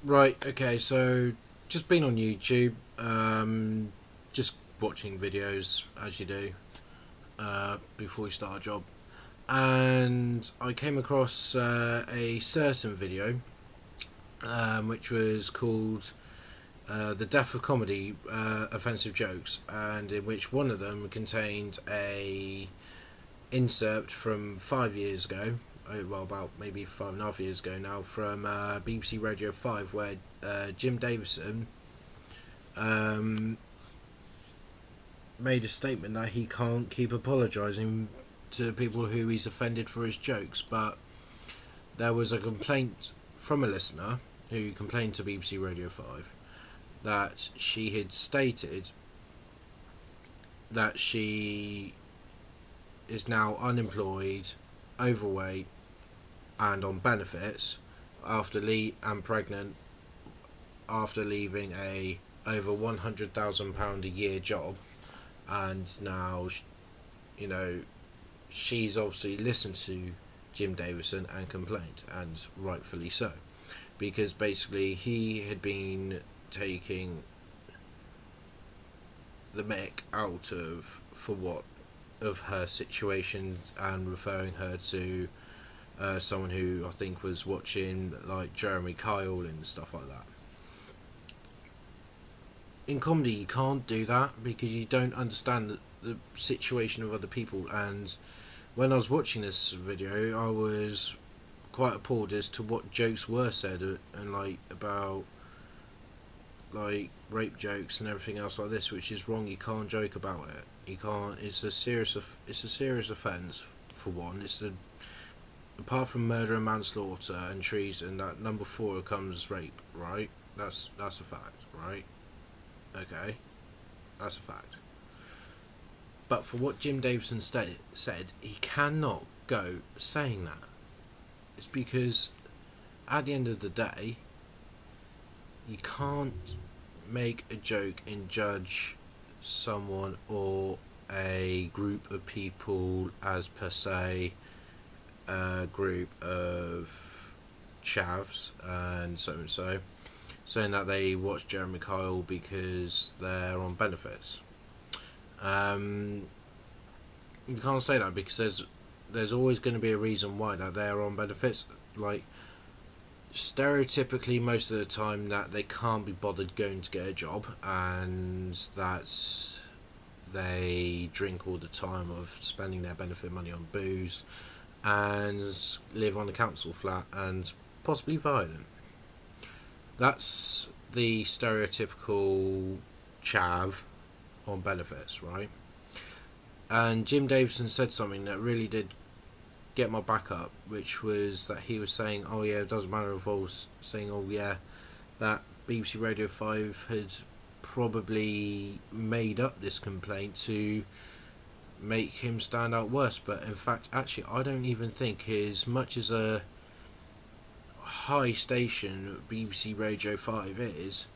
Right, okay, so just been on YouTube, just watching videos as you do before you start a job, and I came across a certain video which was called The Death of Comedy Offensive Jokes, and in which one of them contained a insert from 5 years ago, well, about maybe 5.5 years ago now, from BBC Radio 5, where Jim Davison um, made a statement that he can't keep apologising to people who he's offended for his jokes. But there was a complaint from a listener who complained to BBC Radio 5 that she had stated that she is now unemployed, overweight, and on benefits and pregnant after leaving a over £100,000 a year job, and now she's obviously listened to Jim Davison and complained, and rightfully so, because basically he had been taking the mick out of her situation and referring her to someone who I think was watching like Jeremy Kyle and stuff like that. In comedy, you can't do that because you don't understand the situation of other people. And when I was watching this video, I was quite appalled as to what jokes were said, and like about like rape jokes and everything else like this, which is wrong. You can't joke about it. You can't. It's a serious offence for one. Apart from murder and manslaughter and treason, that number 4 comes rape. Right? That's a fact. Right? Okay, that's a fact. But for what Jim Davison said, he cannot go saying that. It's because at the end of the day, you can't make a joke and judge someone or a group of people as per se a group of chavs and so, saying that they watch Jeremy Kyle because they're on benefits. You can't say that because there's always going to be a reason why that they're on benefits. Like, stereotypically, most of the time that they can't be bothered going to get a job, and that's they drink all the time, of spending their benefit money on booze, and live on a council flat and possibly violent. That's the stereotypical chav on benefits, right? And Jim Davison said something that really did get my back up, which was that he was saying, oh yeah, it doesn't matter if I was saying, oh yeah, that BBC Radio 5 had probably made up this complaint to make him stand out worse. But in fact, actually, I don't even think, as much as a high station BBC Radio 5 is,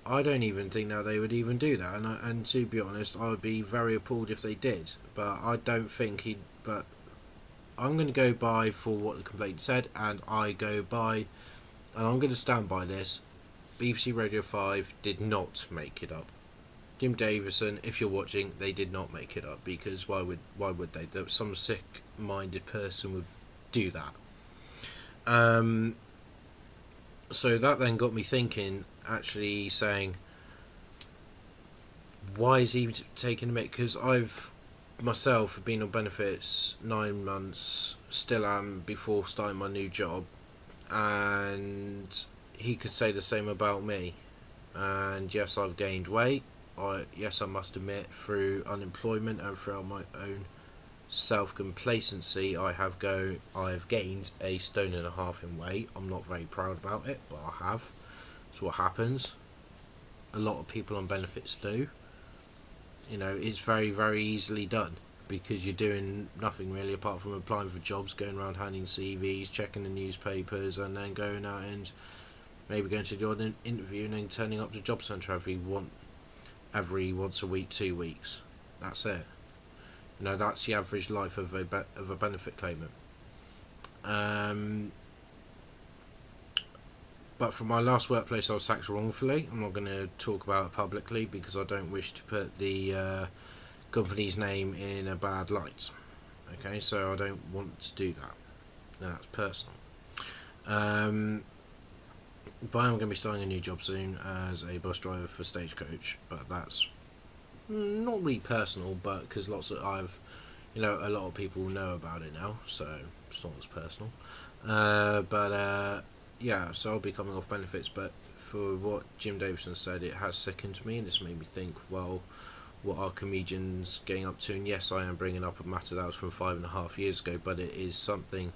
I don't even think that they would even do that. And to be honest, I would be very appalled if they did. But I don't think he'd. But I'm going to go by for what the complaint said, and I'm going to stand by this. BBC Radio 5 did not make it up. Jim Davison, if you're watching, they did not make it up, because why would they? Some sick-minded person would do that. So that then got me thinking, actually saying, why is he taking a mick? Because I've myself been on benefits 9 months, still am, before starting my new job, and he could say the same about me. And yes, I've gained weight. Yes, I must admit, through unemployment and throughout my own self-complacency, I have gained a 1.5 stone in weight. I'm not very proud about it, but I have. It's what happens. A lot of people on benefits do. It's very, very easily done, because you're doing nothing really apart from applying for jobs, going around handing CVs, checking the newspapers, and then going out and maybe going to the odd interview, and then turning up to job centre every once a week, 2 weeks. That's it. That's the average life of a benefit claimant. But for my last workplace, I was sacked wrongfully. I'm not going to talk about it publicly because I don't wish to put the company's name in a bad light. Okay, so I don't want to do that. No, that's personal. But I'm going to be starting a new job soon as a bus driver for Stagecoach. But that's not really personal, but because a lot of people know about it now, so it's not as personal. Yeah, so I'll be coming off benefits, but for what Jim Davidson said, it has sickened me, and it's made me think, well, what are comedians getting up to? And yes, I am bringing up a matter that was from 5.5 years ago, but it is something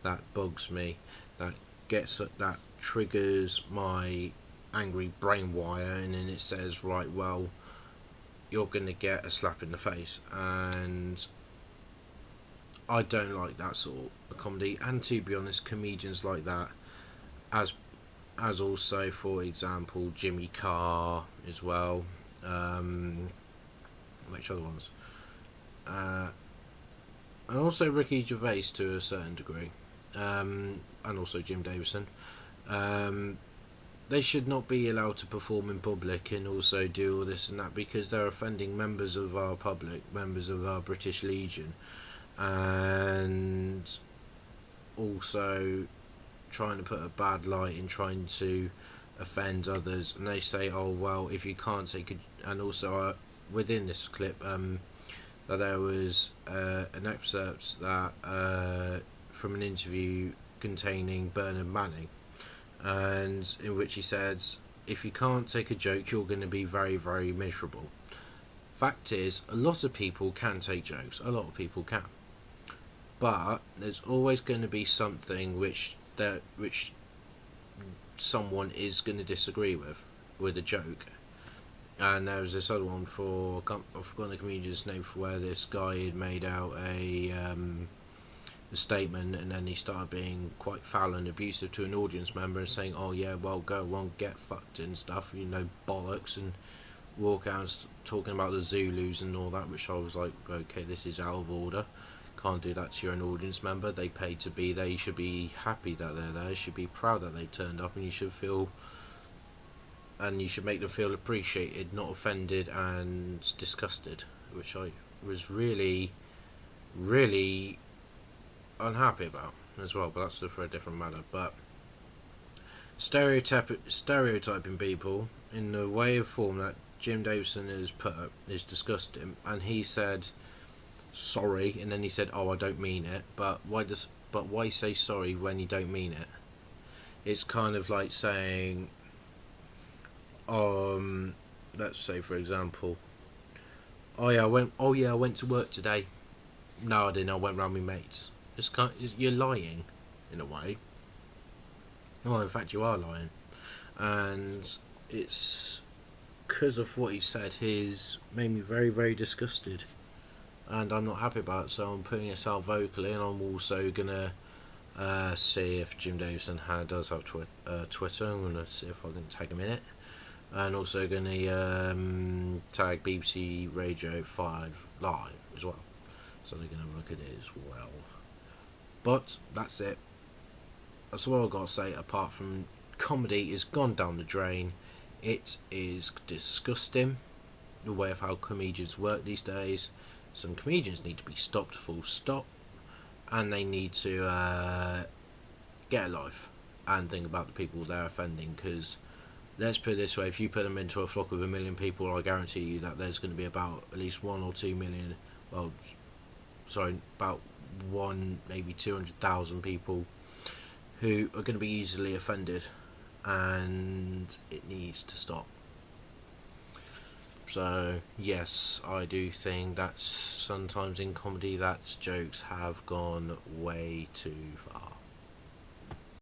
that bugs me, that triggers my angry brain wire, and then it says, right, well, you're going to get a slap in the face, and I don't like that sort of comedy. And to be honest, comedians like that, as also, for example, Jimmy Carr as well, which other ones, and also Ricky Gervais to a certain degree, and also Jim Davidson. They should not be allowed to perform in public and also do all this and that, because they're offending members of our public, members of our British Legion, and also trying to put a bad light in trying to offend others. And they say, oh well, if you can't take and also within this clip, that there was an excerpt that from an interview containing Bernard Manning, and in which he said, if you can't take a joke, you're going to be very, very miserable. Fact is, a lot of people can take jokes, a lot of people can, but there's always going to be something which someone is going to disagree with a joke. And there was this other one for, I've forgotten the comedian's name, for where this guy had made out a statement, and then he started being quite foul and abusive to an audience member and saying, oh yeah, well, go on, get fucked and stuff, bollocks, and walk out talking about the Zulus and all that, which I was like, okay, this is out of order. Can't do that to your own audience member. They paid to be there. You should be happy that they're there. You should be proud that they turned up, and you should make them feel appreciated, not offended and disgusted, which I was really, really unhappy about as well. But that's for a different matter. But stereotyping people in the way of form that Jim Davidson has put up is disgusting. And he said sorry, and then he said, oh, I don't mean it. But why say sorry when you don't mean it? It's kind of like saying, let's say for example, I went to work today. No, I didn't. I went round with mates. You're lying in a way. Well, in fact, you are lying, and it's because of what he said. He's made me very, very disgusted, and I'm not happy about it. So I'm putting this out vocally, and I'm also gonna see if Jim Davidson does have Twitter. I'm gonna see if I can tag him in it, and also gonna tag BBC Radio 5 Live as well, so they're gonna look at it as well. But that's it. That's all I've got to say, apart from comedy is gone down the drain. It is disgusting, the way of how comedians work these days. Some comedians need to be stopped, full stop, and they need to get a life and think about the people they're offending, because let's put it this way, if you put them into a flock of 1 million people, I guarantee you that there's going to be about at least 1 or 2 million, about 1, maybe 200,000 people who are going to be easily offended, and it needs to stop. So yes, I do think that sometimes in comedy that jokes have gone way too far.